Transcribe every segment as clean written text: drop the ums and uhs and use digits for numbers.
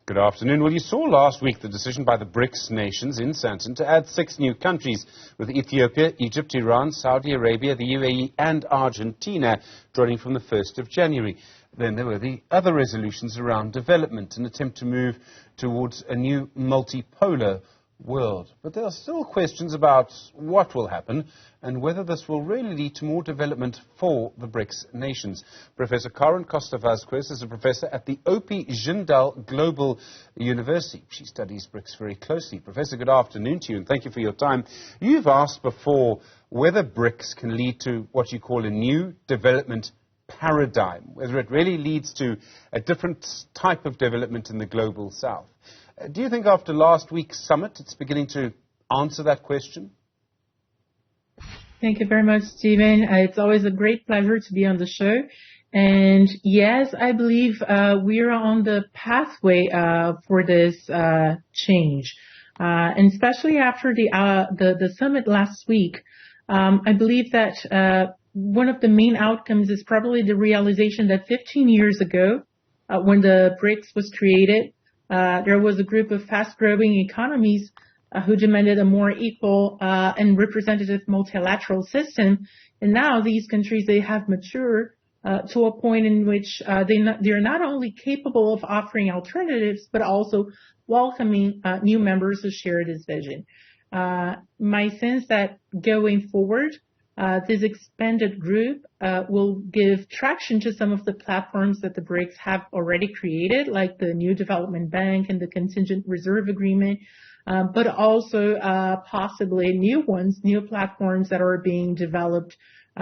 Good afternoon. Well, you saw last week the decision by the Brics nations in Santon to add 6 new countries, with Ethiopia, Egypt, Iran, Saudi Arabia, the UAE and Argentina joining from the 1st of January. Then there were the other resolutions around development, an attempt to move towards a new multipolar world. But there are still questions about what will happen and whether this will really lead to more development for the Brics nations. Professor Karin Costa Vasquez is a professor at the Jindal Global University. She studies Brics very closely. Professor, good afternoon to you and thank you for your time. You've asked before whether Brics can lead to what you call a new development paradigm, whether it really leads to a different type of development in the global south. Do you think after last week's summit it's beginning to answer that question? Thank you very much, Stephen. It's always a great pleasure to be on the show. And yes, I believe we are on the pathway for this change. And especially after the summit last week, I believe that one of the main outcomes is probably the realization that 15 years ago, when the BRICS was created, there was a group of fast-growing economies who demanded a more equal and representative multilateral system. And now these countries, they have matured to a point in which they're not only capable of offering alternatives, but also welcoming new members who share this vision. My sense that going forward, this expanded group will give traction to some of the platforms that the BRICS have already created, like the New Development Bank and the Contingent Reserve Agreement, but also possibly new ones, new platforms that are being developed,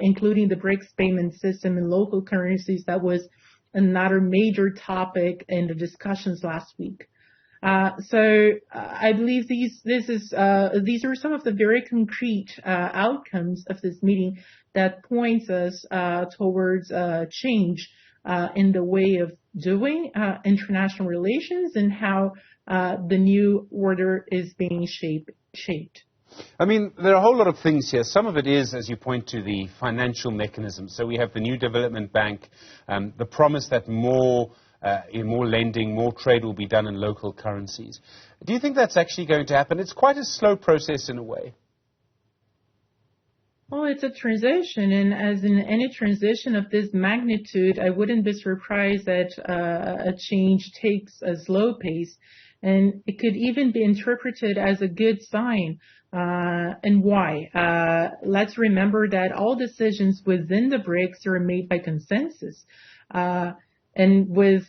including the BRICS payment system in local currencies. That was another major topic in the discussions last week. So I believe these are some of the very concrete outcomes of this meeting that points us towards change in the way of doing international relations and how the new order is being shaped. I mean, there are a whole lot of things here. Some of it is, as you point to, the financial mechanism. So we have the New Development Bank, the promise that more lending, more trade will be done in local currencies. Do you think that's actually going to happen? It's quite a slow process in a way. Well, it's a transition, and as in any transition of this magnitude, I wouldn't be surprised that a change takes a slow pace, and it could even be interpreted as a good sign. And why? Let's remember that all decisions within the BRICS are made by consensus. And with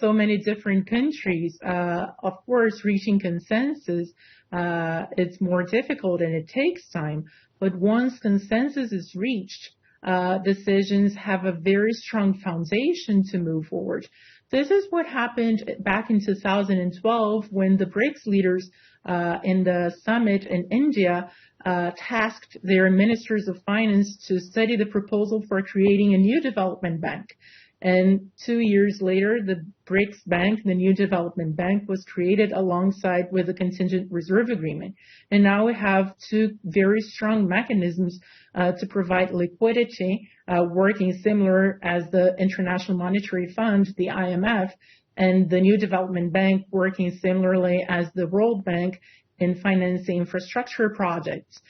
so many different countries, of course, reaching consensus, it's more difficult and it takes time. But once consensus is reached, decisions have a very strong foundation to move forward. This is what happened back in 2012 when the BRICS leaders in the summit in India tasked their ministers of finance to study the proposal for creating a new development bank. And 2 years later, the BRICS Bank, the New Development Bank, was created alongside with the Contingent Reserve Agreement. And now we have 2 very strong mechanisms to provide liquidity, working similar as the International Monetary Fund, the IMF, and the New Development Bank working similarly as the World Bank in financing infrastructure projects.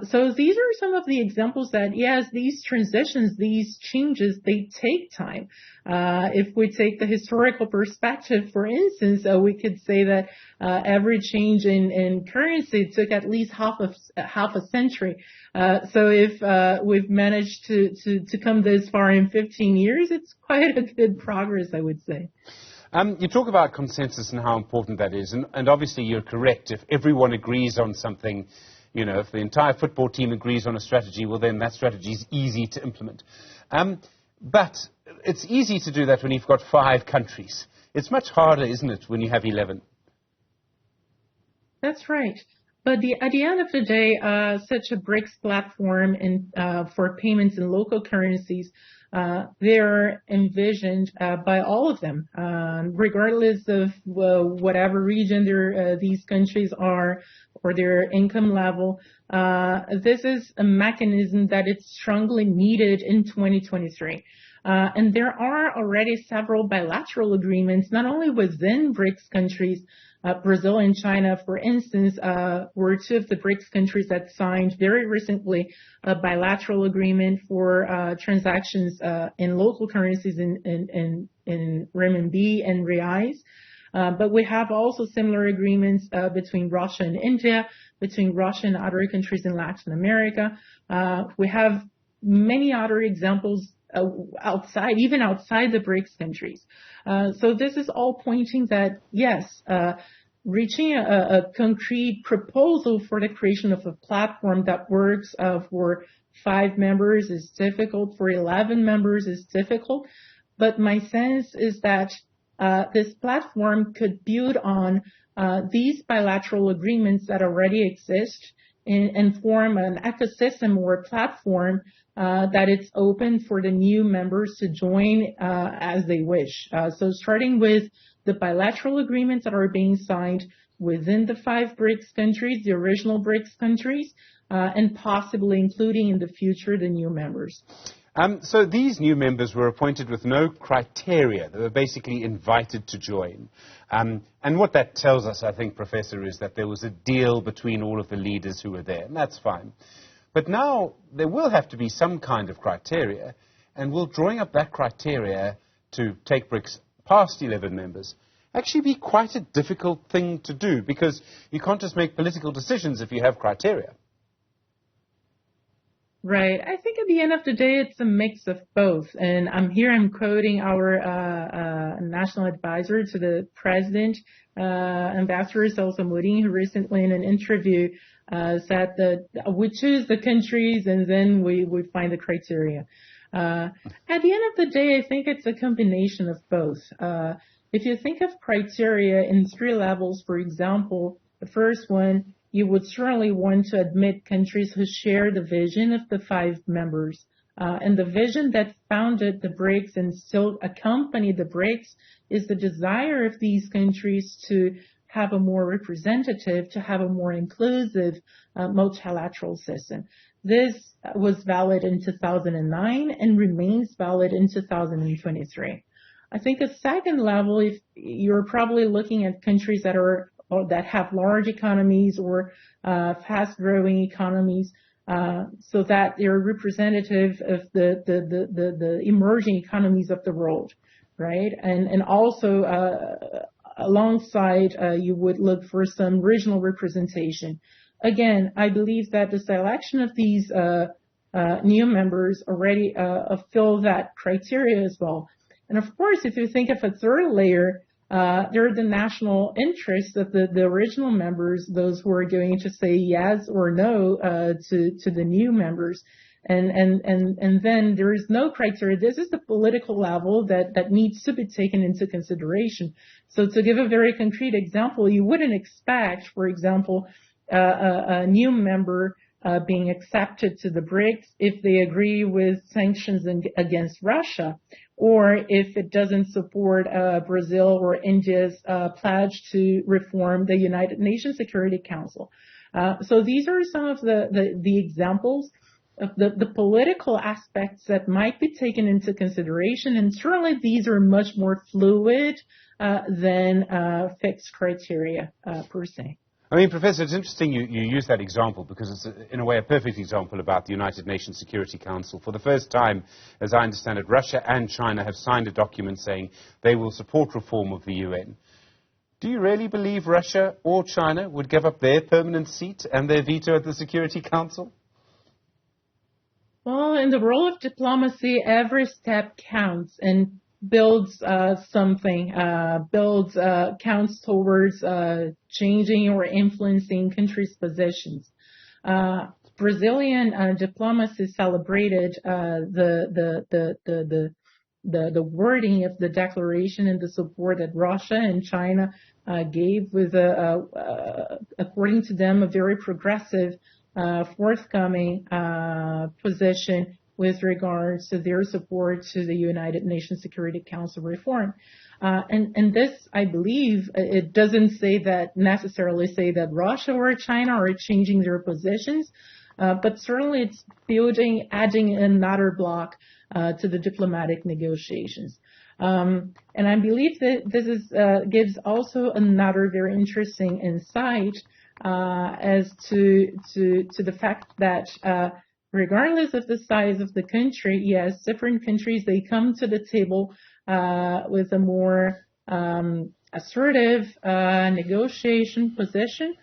So these are some of the examples that, yes, these transitions, these changes, they take time. If we take the historical perspective, for instance, we could say that every change in currency took at least half a century. So if we've managed to come this far in 15 years, it's quite a good progress, I would say. You talk about consensus and how important that is, and obviously you're correct. If everyone agrees on something, you know, if the entire football team agrees on a strategy, well then that strategy is easy to implement. But it's easy to do that when you've got 5 countries. It's much harder, isn't it, when you have 11? That's right. But at the end of the day, such a BRICS platform for payments in local currencies, they're envisioned by all of them, regardless of whatever region these countries are or their income level. This is a mechanism that is strongly needed in 2023. And there are already several bilateral agreements, not only within BRICS countries. Brazil and China, for instance, were two of the BRICS countries that signed very recently a bilateral agreement for transactions in local currencies in renminbi and reais. But we have also similar agreements between Russia and India, between Russia and other countries in Latin America. We have many other examples even outside the BRICS countries. So this is all pointing that, yes, reaching a concrete proposal for the creation of a platform that works for 5 members is difficult, for 11 members is difficult. But my sense is that this platform could build on these bilateral agreements that already exist and form an ecosystem or a platform that it's open for the new members to join as they wish. So starting with the bilateral agreements that are being signed within the 5 BRICS countries, the original BRICS countries, and possibly including in the future the new members. So these new members were appointed with no criteria. They were basically invited to join. And what that tells us, I think, Professor, is that there was a deal between all of the leaders who were there, and that's fine. But now there will have to be some kind of criteria, and will drawing up that criteria to take BRICS past 11 members actually be quite a difficult thing to do, because you can't just make political decisions if you have criteria. Right. I think at the end of the day, it's a mix of both. And I'm quoting our national advisor to the president, Ambassador Salsamudin, who recently in an interview said that we choose the countries and then we find the criteria. At the end of the day, I think it's a combination of both. If you think of criteria in 3 levels, for example, the first one, you would certainly want to admit countries who share the vision of the 5 members. And the vision that founded the BRICS and still accompany the BRICS is the desire of these countries to have a more representative, to have a more inclusive multilateral system. This was valid in 2009 and remains valid in 2023. I think a second level, if you're probably looking at countries that have large economies or fast-growing economies, so that they're representative of the emerging economies of the world, right? And also alongside, you would look for some regional representation. Again, I believe that the selection of these new members already fill that criteria as well. And of course, if you think of a third layer, there are the national interests of the original members, those who are going to say yes or no to the new members. And then there is no criteria. This is the political level that needs to be taken into consideration. So to give a very concrete example, you wouldn't expect, for example, a new member being accepted to the BRICS if they agree with sanctions against Russia, or if it doesn't support Brazil or India's pledge to reform the United Nations Security Council. So these are some of the examples of the political aspects that might be taken into consideration, and certainly these are much more fluid than fixed criteria per se. I mean, Professor, it's interesting you use that example because it's, in a way, a perfect example about the United Nations Security Council. For the first time, as I understand it, Russia and China have signed a document saying they will support reform of the UN. Do you really believe Russia or China would give up their permanent seat and their veto at the Security Council? Well, in the role of diplomacy, every step counts and builds something, counts towards changing or influencing countries' positions. Brazilian diplomacy celebrated the wording of the declaration and the support that Russia and China gave with, according to them, a very progressive, forthcoming position with regards to their support to the United Nations Security Council reform. And this, I believe, it doesn't necessarily say that Russia or China are changing their positions, but certainly it's adding another block to the diplomatic negotiations. And I believe that this gives also another very interesting insight as to the fact that regardless of the size of the country, yes, different countries, they come to the table with a more assertive negotiation position.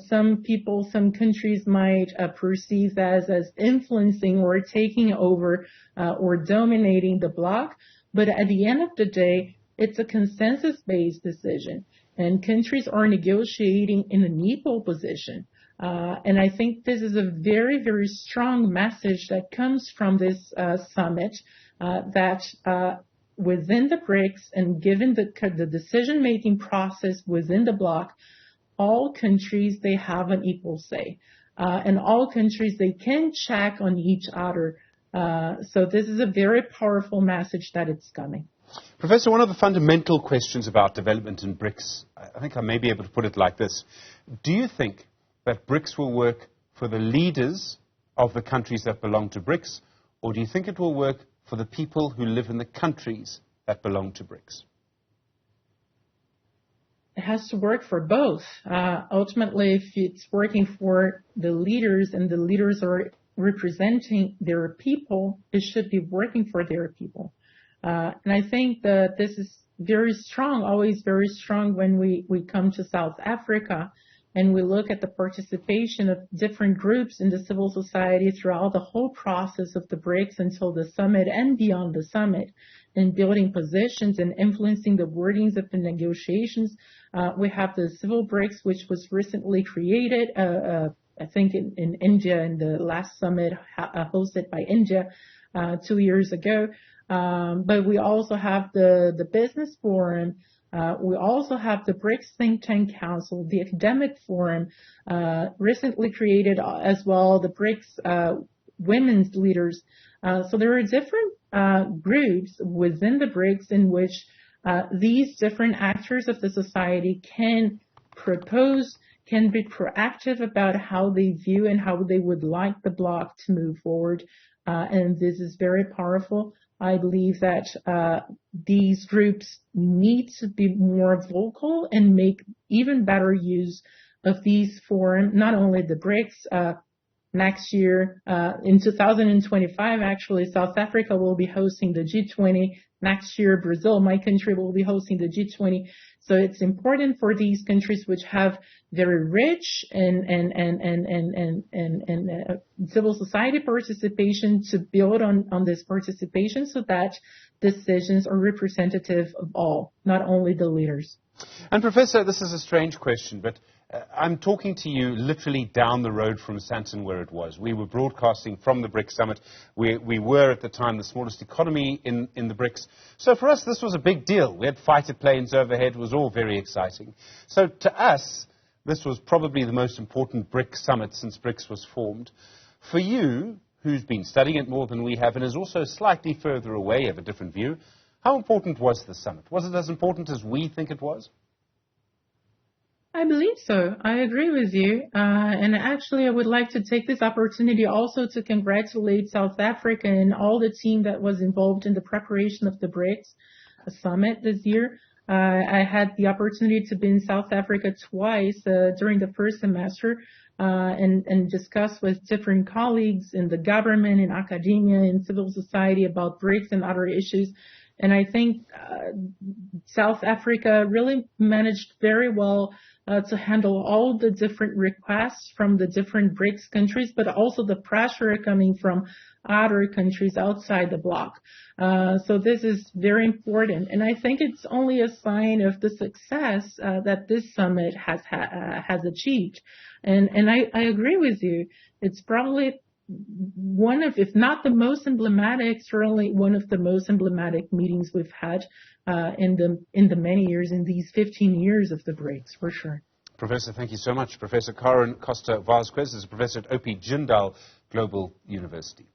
Some people, some countries might perceive that as influencing or taking over or dominating the bloc. But at the end of the day, it's a consensus-based decision, and countries are negotiating in an equal position. And I think this is a very, very strong message that comes from this summit that within the Brics and given the decision-making process within the bloc, all countries, they have an equal say. And all countries, they can check on each other. So this is a very powerful message that it's coming. Professor, one of the fundamental questions about development in BRICS, I think I may be able to put it like this. Do you think that BRICS will work for the leaders of the countries that belong to BRICS, or do you think it will work for the people who live in the countries that belong to BRICS? It has to work for both. Ultimately, if it's working for the leaders and the leaders are representing their people, it should be working for their people. And I think that this is very strong, always very strong when we come to South Africa and we look at the participation of different groups in the civil society throughout the whole process of the BRICS until the summit and beyond the summit, in building positions and influencing the wordings of the negotiations. We have the Civil BRICS, which was recently created, I think in India, in the last summit hosted by India 2 years ago. But we also have the Business Forum. We also have the BRICS Think Tank Council, the Academic Forum, recently created as well, the BRICS Women's Leaders. So there are different groups within the BRICS in which these different actors of the society can propose, can be proactive about how they view and how they would like the bloc to move forward. And this is very powerful. I believe that these groups need to be more vocal and make even better use of these forums, not only the BRICS. Next year, in 2025, actually, South Africa will be hosting the G20. Next year, Brazil, my country, will be hosting the G20. So it's important for these countries which have very rich and civil society participation to build on this participation so that decisions are representative of all, not only the leaders. And Professor, this is a strange question, but I'm talking to you literally down the road from Sandton where it was. We were broadcasting from the BRICS summit. We were at the time the smallest economy in the BRICS. So for us this was a big deal. We had fighter planes overhead. It was all very exciting. So to us this was probably the most important BRICS summit since BRICS was formed. For you, who's been studying it more than we have and is also slightly further away, have a different view, how important was the summit? Was it as important as we think it was? I believe so. I agree with you. And actually, I would like to take this opportunity also to congratulate South Africa and all the team that was involved in the preparation of the BRICS summit this year. I had the opportunity to be in South Africa twice during the first semester and discuss with different colleagues in the government, in academia, in civil society about BRICS and other issues. And I think South Africa really managed very well to handle all the different requests from the different BRICS countries, but also the pressure coming from other countries outside the bloc. So this is very important. And I think it's only a sign of the success that this summit has achieved. And I agree with you. It's probably one of, if not the most emblematic, certainly one of the most emblematic meetings we've had in the many years, in these 15 years of the BRICS, for sure. Professor, thank you so much. Professor Karin Costa Vasquez is a professor at OP Jindal Global University.